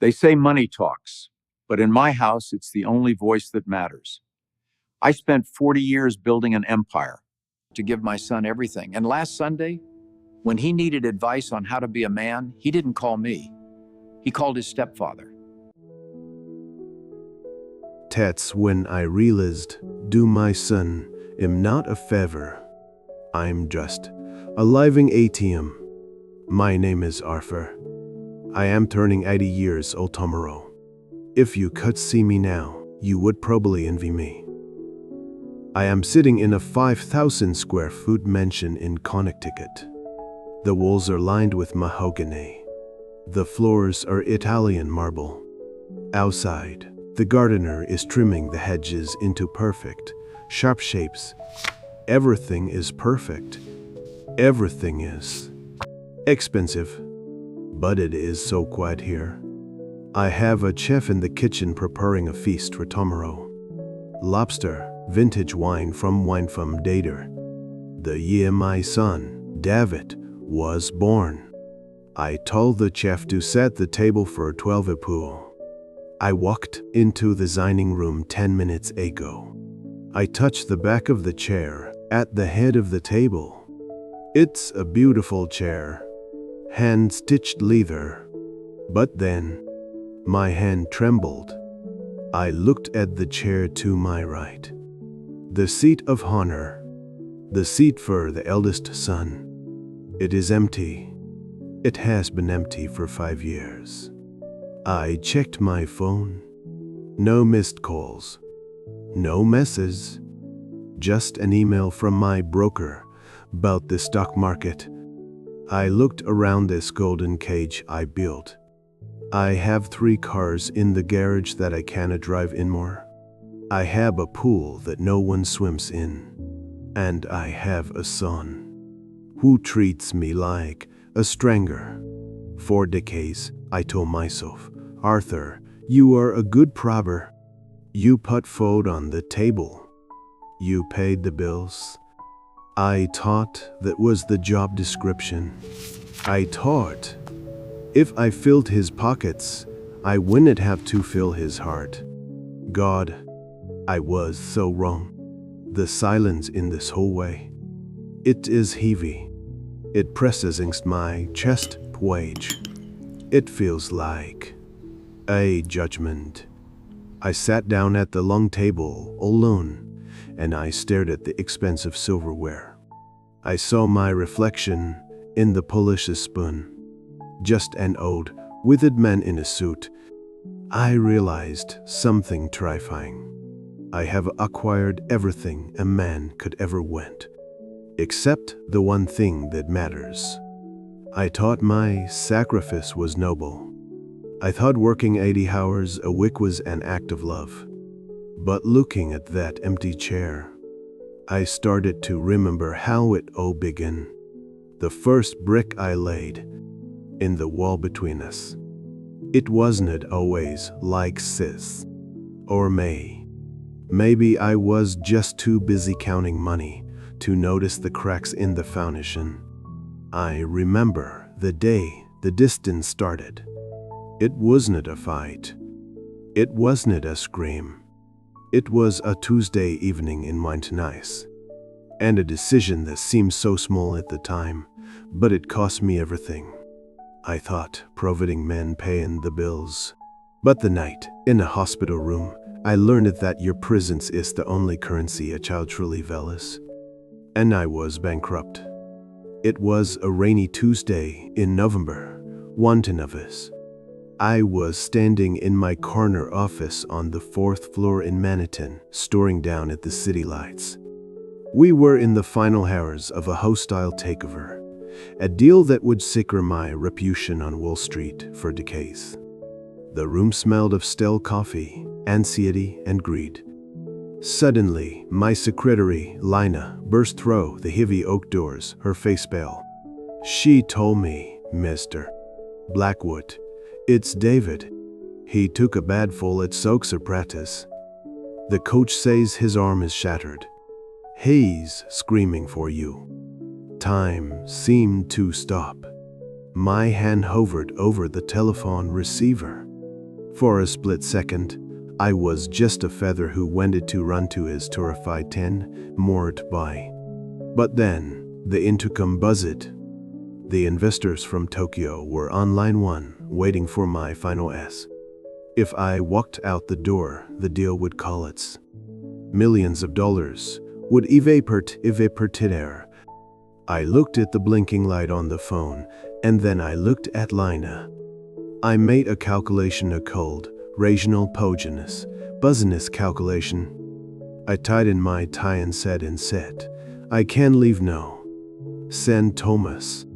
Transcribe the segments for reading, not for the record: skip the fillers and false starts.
They say money talks, but in my house, it's the only voice that matters. I spent 40 years building an empire to give my son everything. And last Sunday, when he needed advice on how to be a man, he didn't call me. He called his stepfather. That's when I realized, do my son am not a favor. I'm just a living ATM. My name is Arthur. I am turning 80 years old tomorrow. If you could see me now, you would probably envy me. I am sitting in a 5,000 square foot mansion in Connecticut. The walls are lined with mahogany. The floors are Italian marble. Outside, the gardener is trimming the hedges into perfect, sharp shapes. Everything is perfect. Everything is expensive. But it is so quiet here. I have a chef in the kitchen preparing a feast for tomorrow. Lobster, vintage wine from Dater. The year my son, David, was born. I told the chef to set the table for 12 people. I walked into the dining room 10 minutes ago. I touched the back of the chair at the head of the table. It's a beautiful chair. Hand-stitched leather. But then, my hand trembled. I looked at the chair to my right. The seat of honor. The seat for the eldest son. It is empty. It has been empty for 5 years. I checked my phone. No missed calls. No messages. Just an email from my broker about the stock market. I looked around this golden cage I built. I have 3 cars in the garage that I cannot drive in more. I have a pool that no one swims in. And I have a son who treats me like a stranger. For decades, I told myself, Arthur, you are a good probber. You put food on the table. You paid the bills. I thought that was the job description. I thought if I filled his pockets, I wouldn't have to fill his heart. God, I was so wrong. The silence in this hallway. It is heavy. It presses against my chest wage. It feels like a judgment. I sat down at the long table alone, and I stared at the expensive silverware. I saw my reflection in the polished spoon. Just an old, withered man in a suit. I realized something terrifying. I have acquired everything a man could ever want, except the one thing that matters. I thought my sacrifice was noble. I thought working 80 hours a week was an act of love. But looking at that empty chair, I started to remember how it all began. The first brick I laid in the wall between us. It wasn't always like sis or May. Maybe I was just too busy counting money to notice the cracks in the foundation. I remember the day the distance started. It wasn't a fight. It wasn't a scream. It was a Tuesday evening in Nice, and a decision that seemed so small at the time, but it cost me everything. I thought providing men paying the bills. But the night, in a hospital room, I learned that your presence is the only currency a child truly values. And I was bankrupt. It was a rainy Tuesday in November, one of us. I was standing in my corner office on the 4th floor in Manhattan, staring down at the city lights. We were in the final hours of a hostile takeover, a deal that would secure my reputation on Wall Street for decades. The room smelled of stale coffee, anxiety, and greed. Suddenly, my secretary, Lina, burst through the heavy oak doors, her face pale. She told me, Mr. Blackwood, it's David. He took a bad fall at soccer practice. The coach says his arm is shattered. He's screaming for you. Time seemed to stop. My hand hovered over the telephone receiver. For a split second, I was just a feather who wanted to run to his terrified 10 moored by. But then, the intercom buzzed. The investors from Tokyo were on line 1, waiting for my final S. If I walked out the door, the deal would call its millions of dollars would evaporate. I looked at the blinking light on the phone, and then I looked at Lina. I made a calculation, a cold, regional pogenous, business calculation. I tied in my tie and said, I can leave now. Send Thomas.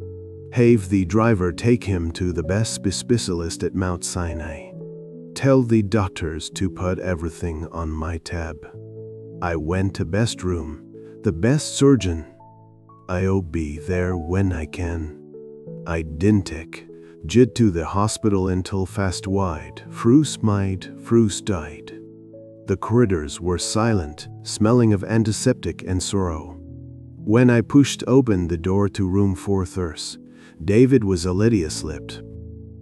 Have the driver take him to the best specialist at Mount Sinai. Tell the doctors to put everything on my tab. I went to best room, the best surgeon. I'll be there when I can. I didn't take Jid to the hospital until fast wide. Fruce died. The corridors were silent, smelling of antiseptic and sorrow. When I pushed open the door to room 4 Thurs, David was already asleep.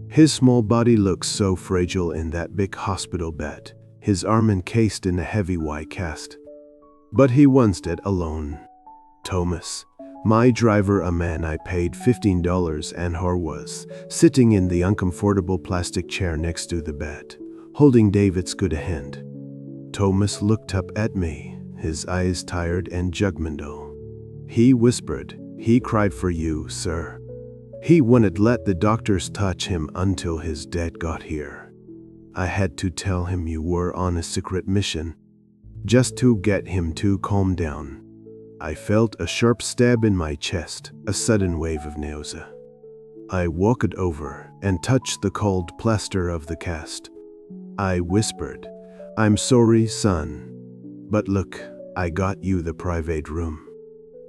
His small body looked so fragile in that big hospital bed, his arm encased in a heavy white cast. But he once dead alone. Thomas, my driver, a man I paid $15 an hour, was sitting in the uncomfortable plastic chair next to the bed, holding David's good hand. Thomas looked up at me, his eyes tired and judgmental. He whispered, he cried for you, sir. He wouldn't let the doctors touch him until his dad got here. I had to tell him you were on a secret mission, just to get him to calm down. I felt a sharp stab in my chest, a sudden wave of nausea. I walked over and touched the cold plaster of the cast. I whispered, I'm sorry, son. But look, I got you the private room.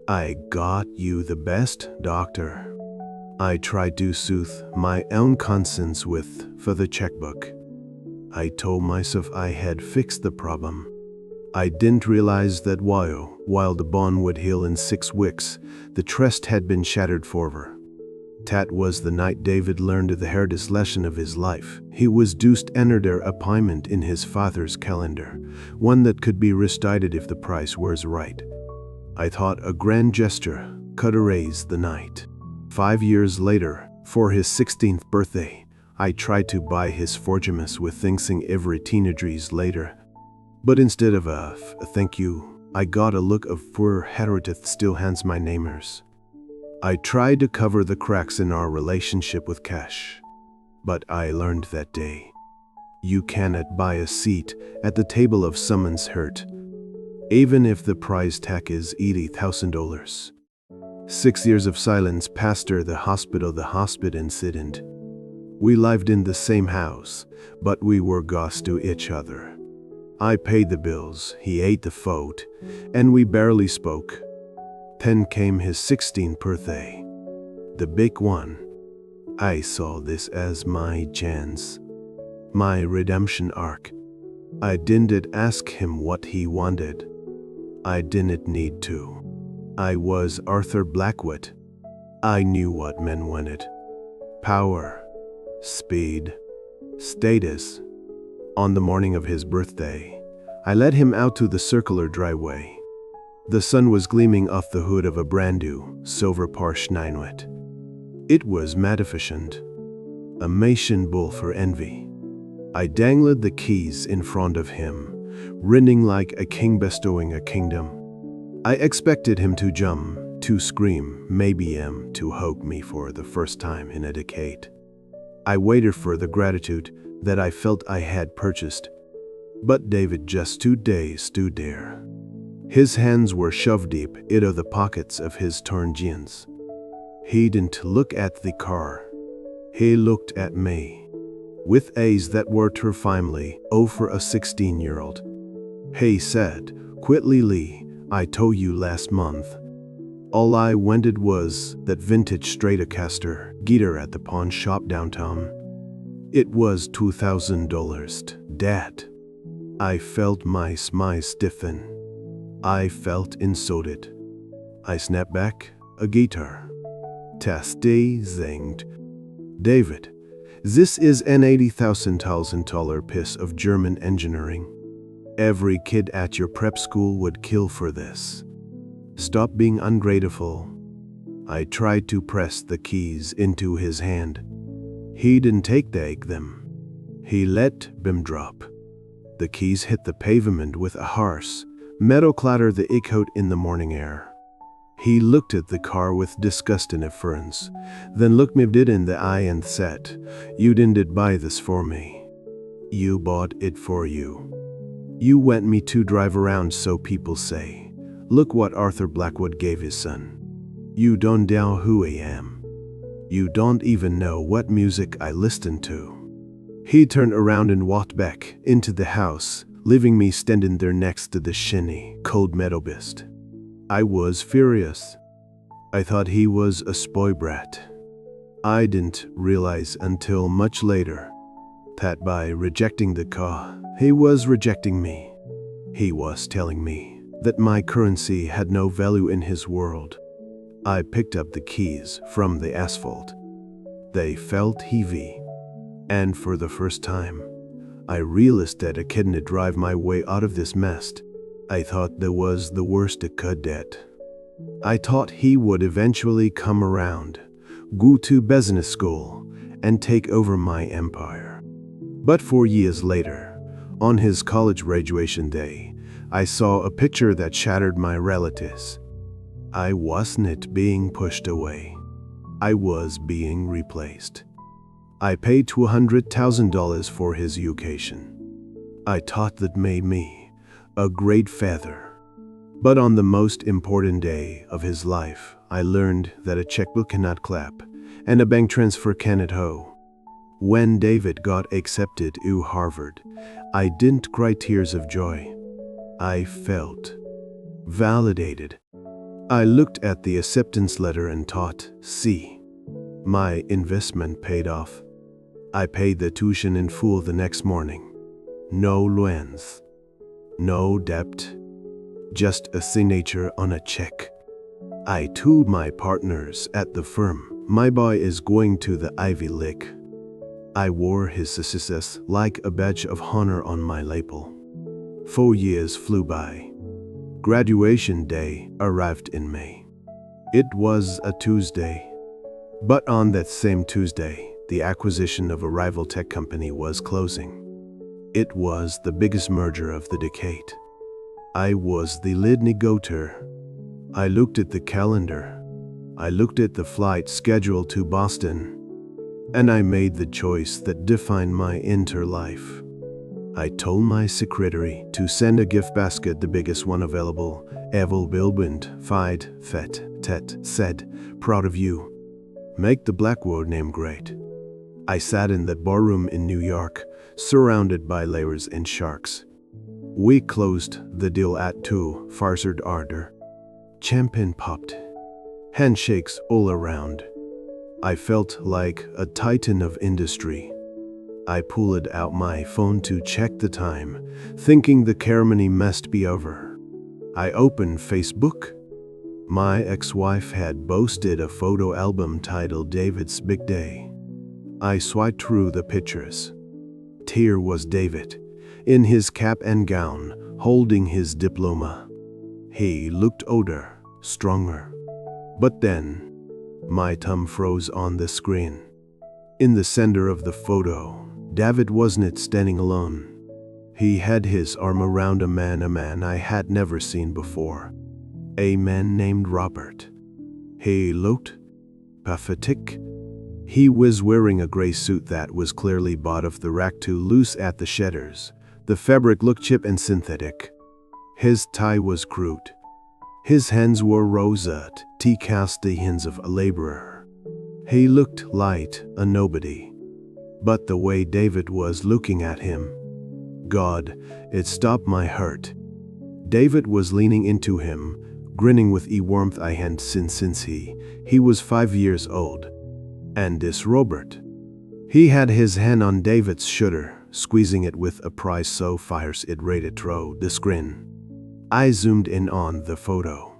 I got you the best doctor. I tried to soothe my own conscience for the checkbook. I told myself I had fixed the problem. I didn't realize that while the bond would heal in 6 weeks, the trust had been shattered forever. That was the night David learned the hardest lesson of his life. He was due to enter their appointment in his father's calendar, one that could be restated if the price was right. I thought a grand gesture could erase the night. 5 years later, for his 16th birthday, I tried to buy his forgiveness with thinking every teenager's later. But instead of a thank you, I got a look of poor Herodith still hands my namers. I tried to cover the cracks in our relationship with cash. But I learned that day, you cannot buy a seat at the table of someone's hurt, even if the price tag is $80,000. 6 years of silence passed the hospital incident. We lived in the same house, but we were ghosts to each other. I paid the bills, he ate the food, and we barely spoke. Then came his 16th birthday. The big one. I saw this as my chance. My redemption arc. I didn't ask him what he wanted. I didn't need to. I was Arthur Blackwood. I knew what men wanted. Power, speed, status. On the morning of his birthday, I led him out to the circular driveway. The sun was gleaming off the hood of a brand new silver Porsche 911. It was magnificent, a Mason bull for envy. I dangled the keys in front of him, grinning like a king bestowing a kingdom. I expected him to jump, to scream, maybe to hug me for the first time in a decade. I waited for the gratitude that I felt I had purchased. But David just stood there. His hands were shoved deep into the pockets of his torn jeans. He didn't look at the car. He looked at me, with eyes that were terrifyingly over a 16-year-old. He said, quietly, Lee, I told you last month. All I wanted was that vintage Stratocaster guitar at the pawn shop downtown. It was $2,000, Dad. I felt my spine stiffen. I felt insulted. I snapped back, a guitar. Tasty zinged. David, This is an $80,000 piece of German engineering. Every kid at your prep school would kill for this. Stop being ungrateful. I tried to press the keys into his hand. He didn't take them. He let them drop. The keys hit the pavement with a harsh, metal clatter that echoed in the morning air. He looked at the car with disgust and indifference, then looked me dead in the eye and said, "You didn't buy this for me. You bought it for you. You want me to drive around so people say, 'Look what Arthur Blackwood gave his son.' You don't know who I am. You don't even know what music I listen to." He turned around and walked back into the house, leaving me standing there next to the shiny, cold metal beast. I was furious. I thought he was a spoiled brat. I didn't realize until much later that by rejecting the car, he was rejecting me. He was telling me that my currency had no value in his world. I picked up the keys from the asphalt. They felt heavy. And for the first time, I realized that I couldn't drive my way out of this mess. I thought that was the worst it could get. I thought he would eventually come around, go to business school, and take over my empire. But 4 years later, on his college graduation day, I saw a picture that shattered my realities. I wasn't being pushed away. I was being replaced. I paid $200,000 for his education. I thought that made me a great father. But on the most important day of his life, I learned that a checkbook cannot clap and a bank transfer cannot hoe. When David got accepted to Harvard, I didn't cry tears of joy. I felt validated. I looked at the acceptance letter and thought, see, my investment paid off. I paid the tuition in full the next morning. No loans. No debt, just a signature on a check. I told my partners at the firm, my boy is going to the Ivy League. I wore his success like a badge of honor on my lapel. 4 years flew by. Graduation day arrived in May. It was a Tuesday. But on that same Tuesday, the acquisition of a rival tech company was closing. It was the biggest merger of the decade. I was the lead negotiator. I looked at the calendar. I looked at the flight schedule to Boston. And I made the choice that defined my entire life. I told my secretary to send a gift basket, the biggest one available. Evil Bilbind, Fied, Fet, Tet, said, "Proud of you. Make the Blackwood name great." I sat in that barroom in New York, surrounded by layers and sharks. We closed the deal at 2, Farsard ardor. Champagne popped. Handshakes all around. I felt like a titan of industry. I pulled out my phone to check the time, thinking the ceremony must be over. I opened Facebook. My ex-wife had posted a photo album titled David's Big Day. I swiped through the pictures. Here was David, in his cap and gown, holding his diploma. He looked older, stronger. But then, my thumb froze on the screen. In the center of the photo, David wasn't standing alone. He had his arm around a man I had never seen before. A man named Robert. He looked pathetic. He was wearing a gray suit that was clearly bought off the rack too loose at the shutters. The fabric looked cheap and synthetic. His tie was crude. His hands were rosette, he cast the hands of a laborer. He looked like a nobody. But the way David was looking at him, God, it stopped my heart. David was leaning into him, grinning with a warmth I hadn't seen since he was 5 years old. And this Robert. He had his hand on David's shoulder, squeezing it with a prise so fierce it rated through the screen. I zoomed in on the photo.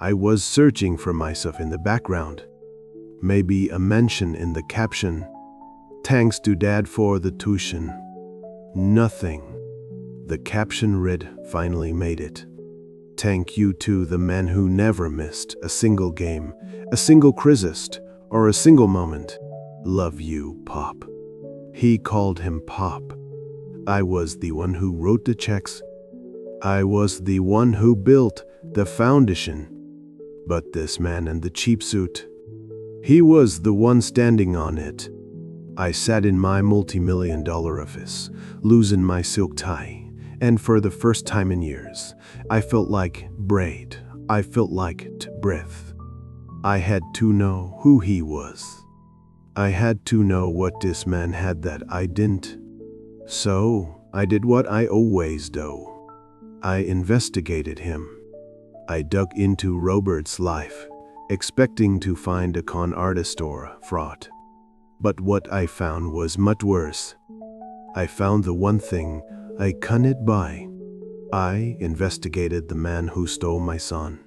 I was searching for myself in the background. Maybe a mention in the caption. Thanks to Dad for the tuition. Nothing. The caption read, "Finally made it. Thank you to the man who never missed a single game, a single crisis, or a single moment. Love you, Pop." He called him Pop. I was the one who wrote the checks. I was the one who built the foundation. But this man in the cheap suit, he was the one standing on it. I sat in my multi-million-dollar office, losing my silk tie, and for the first time in years, I felt like braid. I felt like breath. I had to know who he was. I had to know what this man had that I didn't. So, I did what I always do. I investigated him. I dug into Robert's life, expecting to find a con artist or a fraud. But what I found was much worse. I found the one thing I couldn't buy. I investigated the man who stole my son.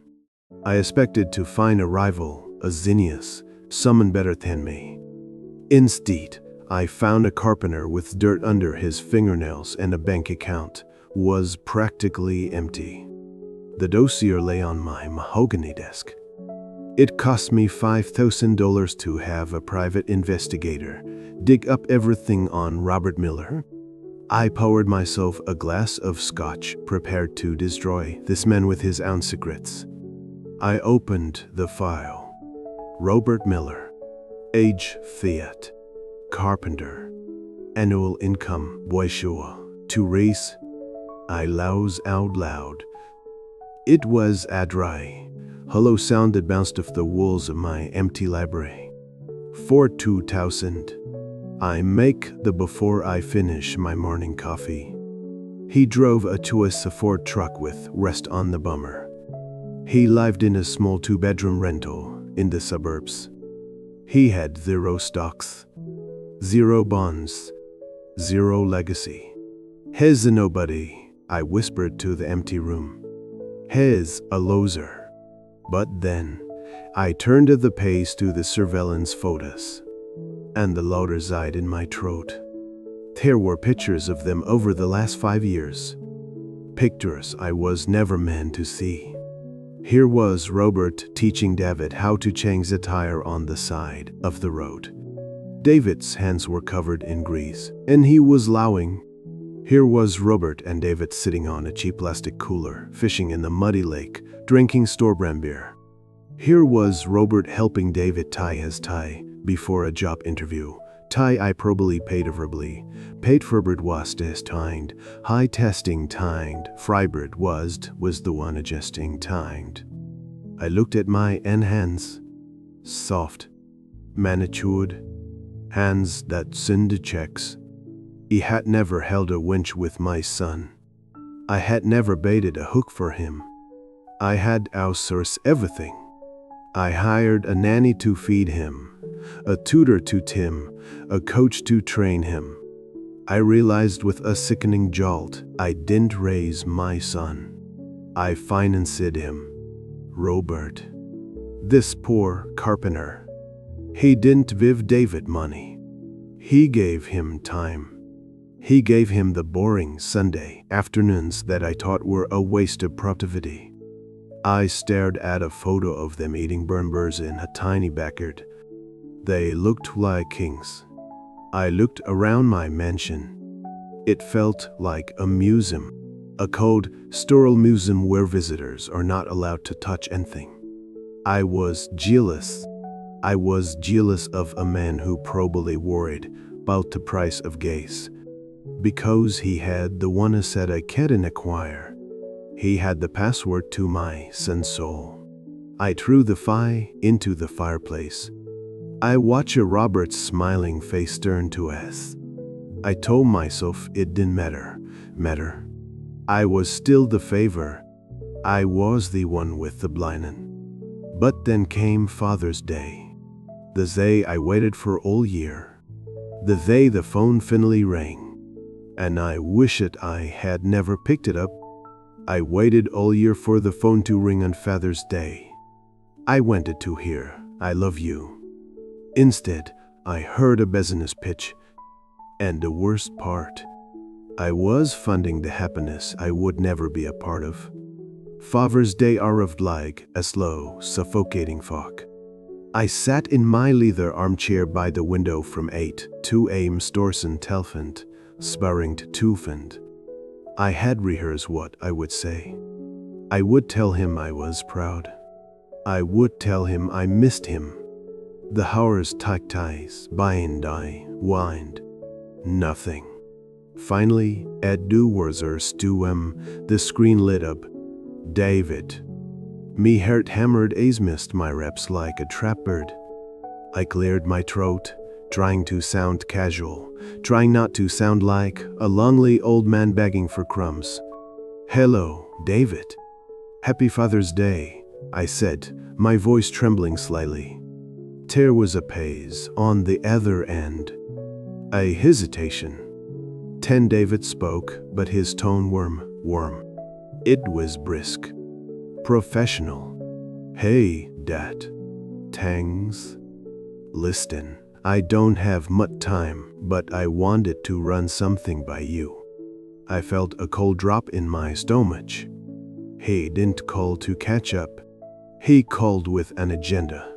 I expected to find a rival, a genius, someone better than me. Instead, I found a carpenter with dirt under his fingernails, and a bank account was practically empty. The dossier lay on my mahogany desk. It cost me $5,000 to have a private investigator dig up everything on Robert Miller. I poured myself a glass of scotch, prepared to destroy this man with his own secrets. I opened the file. Robert Miller, age Fiat, carpenter, annual income Boishua, to race. I laughed out loud. It was a dry, hollow sound that bounced off the walls of my empty library. For 2,000, I make the before I finish my morning coffee. He drove a Toyota Ford truck with rest on the bummer. He lived in a small 2-bedroom rental in the suburbs. He had 0 stocks, 0 bonds, 0 legacy. He's a nobody, I whispered to the empty room. He's a loser. But then, I turned the page to the surveillance photos, and the laughter died in my throat. There were pictures of them over the last 5 years. Pictures I was never meant to see. Here was Robert teaching David how to change the tire on the side of the road. David's hands were covered in grease, and he was laughing. Here was Robert and David sitting on a cheap plastic cooler, fishing in the muddy lake, drinking store-brand beer. Here was Robert helping David tie his tie before a job interview. Tie I probably paid verbally. Paid Robert was destined, high testing timed. Frybert was the one adjusting timed. I looked at my hands. Soft, manicured, hands that signed checks. He had never held a winch with my son. I had never baited a hook for him. I had outsourced everything. I hired a nanny to feed him, a tutor to Tim, a coach to train him. I realized with a sickening jolt, I didn't raise my son. I financed him. Robert. This poor carpenter. He didn't give David money. He gave him time. He gave him the boring Sunday afternoons that I thought were a waste of productivity. I stared at a photo of them eating burgers in a tiny backyard. They looked like kings. I looked around my mansion. It felt like a museum, a cold, sterile museum where visitors are not allowed to touch anything. I was jealous. I was jealous of a man who probably worried about the price of gas, because he had the one asset I couldn't acquire. He had the password to my son's soul. I threw the file into the fireplace. I watched Robert's smiling face turn to us. I told myself it didn't matter. I was still the favor. I was the one with the blinding. But then came Father's Day. The day I waited for all year. The day the phone finally rang. And I wished I had never picked it up. I waited all year for the phone to ring on Father's Day. I wanted to hear, "I love you." Instead, I heard a business pitch, And the worst part, I was funding the happiness I would never be a part of. Father's Day arrived like a slow, suffocating fog. I sat in my leather armchair by the window from 8 to am Storsen Telfend, sparring to Tufend. I had rehearsed what I would say. I would tell him I was proud. I would tell him I missed him. The hours ticked by and I whined. Nothing. Finally, at Duwurzers 2 the screen lit up. David. Me heart hammered as missed my reps like a trap bird. I cleared my throat, trying to sound casual, trying not to sound like a lonely old man begging for crumbs. Hello, David. Happy Father's Day, I said, my voice trembling slightly. There was a pause on the other end. A hesitation. Then David spoke, but his tone warm. It was brisk. Professional. Hey, Dad. Thanks. Listen, I don't have much time, but I wanted to run something by you. I felt a cold drop in my stomach. He didn't call to catch up. He called with an agenda.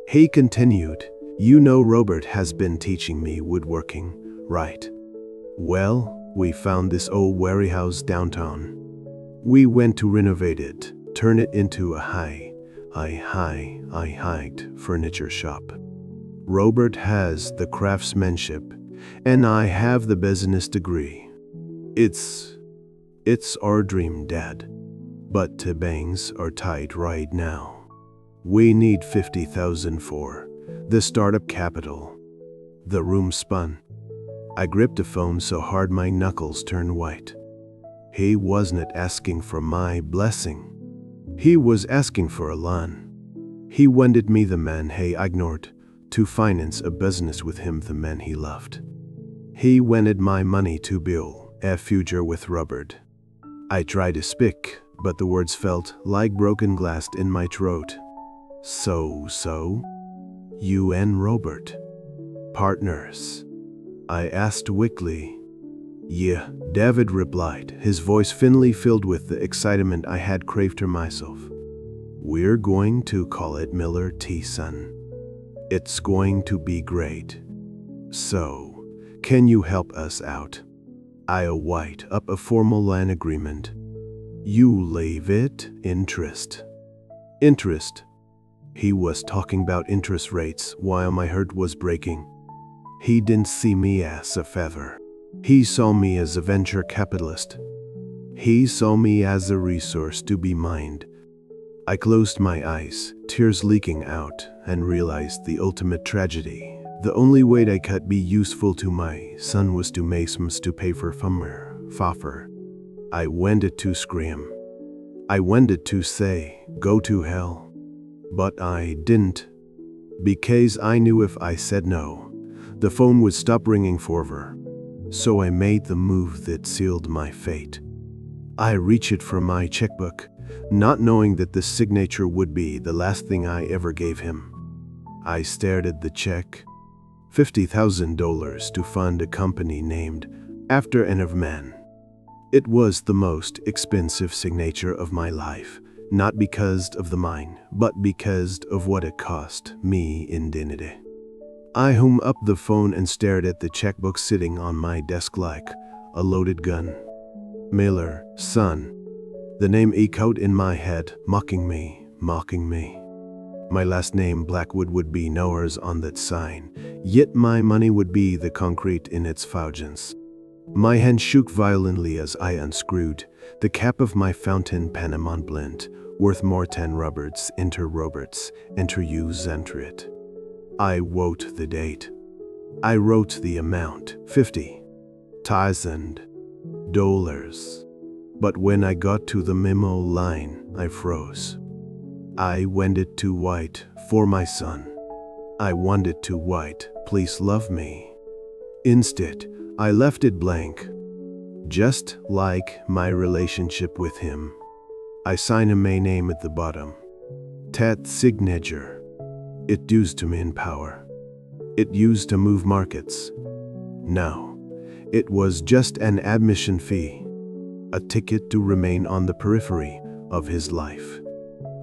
He continued, you know Robert has been teaching me woodworking, right? Well, we found this old warehouse downtown. We went to renovate it, turn it into a high furniture shop. Robert has the craftsmanship, and I have the business degree. It's our dream, Dad. But the banks are tight right now. We need 50,000 for the startup capital. The room spun. I gripped the phone so hard my knuckles turned white. He wasn't asking for my blessing. He was asking for a loan. He wanted me, the man he ignored, to finance a business with him, the man he loved. He wanted my money to build a future with Robert. I tried to speak, but the words felt like broken glass in my throat. So, you and Robert, partners? I asked weakly. Yeah, David replied, his voice thinly filled with the excitement I had craved for myself. We're going to call it Miller T. Son. It's going to be great. So, can you help us out? I'll write up a formal land agreement. You leave it interest. Interest. He was talking about interest rates while my heart was breaking. He didn't see me as a feather. He saw me as a venture capitalist. He saw me as a resource to be mined. I closed my eyes, tears leaking out, and realized the ultimate tragedy. The only way I could be useful to my son was to make some to pay for Faffer. I wanted to scream. I wanted to say, go to hell. But I didn't. Because I knew if I said no, the phone would stop ringing forever. So I made the move that sealed my fate. I reached for my checkbook, not knowing that the signature would be the last thing I ever gave him. I stared at the check. $50,000 to fund a company named after an of man. It was the most expensive signature of my life, not because of the mine, but because of what it cost me in dignity. I hung up the phone and stared at the checkbook sitting on my desk like a loaded gun. Miller, son. The name echoed in my head, mocking me. My last name, Blackwood, would be nowhere on that sign, yet my money would be the concrete in its fouljance. My hand shook violently as I unscrewed the cap of my fountain pen Mont Blanc, worth more 10 Roberts, enter use, enter it. I wrote the date. I wrote the amount, $50,000. But when I got to the memo line, I froze. I wanted to write for my son. I wanted to write, please love me. Instead, I left it blank. Just like my relationship with him. I signed my name at the bottom. That signature. It used to mean power. It used to move markets. Now, It was just an admission fee, a ticket to remain on the periphery of his life.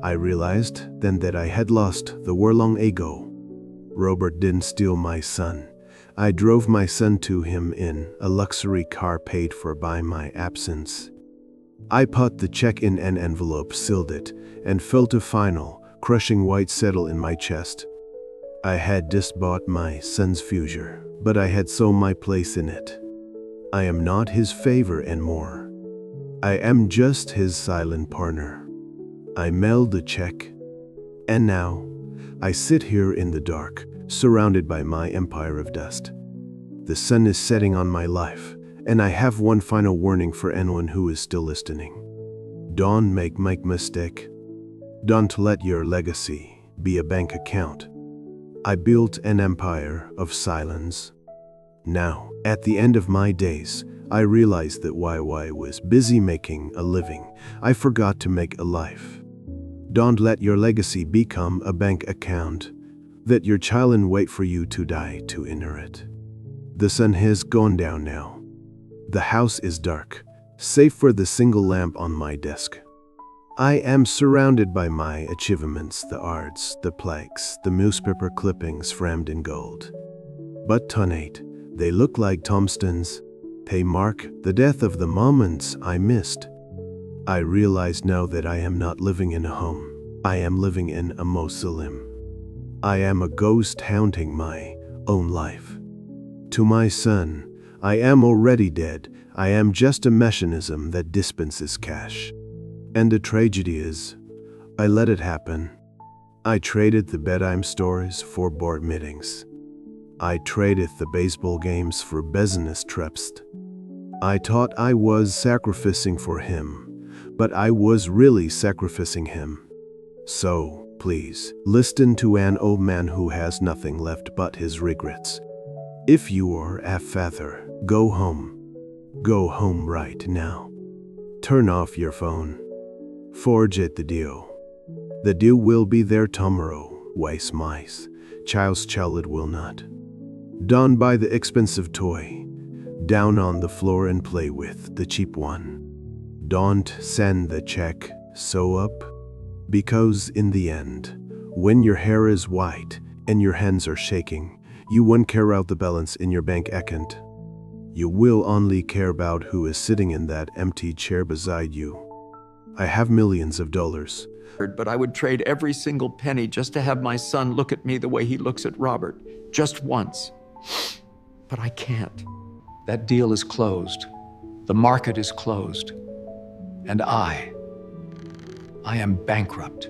I realized then that I had lost the war long ago. Robert didn't steal my son. I drove my son to him in a luxury car paid for by my absence. I put the check in an envelope, sealed it, and felt a final, crushing white settle in my chest. I had just bought my son's future, but I had so my place in it. I am not his favor anymore. I am just his silent partner. I mailed the check, and now I sit here in the dark, surrounded by my empire of dust. The sun is setting on my life, and I have one final warning for anyone who is still listening. Don't make mistake. Don't let your legacy be a bank account. I built an empire of silence. Now, at the end of my days, I realized that while I was busy making a living, I forgot to make a life. Don't let your legacy become a bank account that your child wait for you to die to inherit. The sun has gone down now. The house is dark, save for the single lamp on my desk. I am surrounded by my achievements, the arts, the plaques, the newspaper clippings framed in gold. But tonight, they look like tombstones. They mark the death of the moments I missed. I realize now that I am not living in a home. I am living in a mausoleum. I am a ghost haunting my own life. To my son, I am already dead. I am just a mechanism that dispenses cash. And the tragedy is, I let it happen. I traded the bedtime stories for board meetings. I traded the baseball games for business trips. I thought I was sacrificing for him, but I was really sacrificing him. So, please, listen to an old man who has nothing left but his regrets. If you are a father, go home. Go home right now. Turn off your phone. Forget the deal. The deal will be there tomorrow. Waste mice. Child's child will not. Don't buy the expensive toy. Down on the floor and play with the cheap one. Don't send the check sew up. Because in the end, when your hair is white and your hands are shaking, you won't care about the balance in your bank account. You will only care about who is sitting in that empty chair beside you. I have millions of dollars. But I would trade every single penny just to have my son look at me the way he looks at Robert, just once. But I can't. That deal is closed. The market is closed. And I am bankrupt.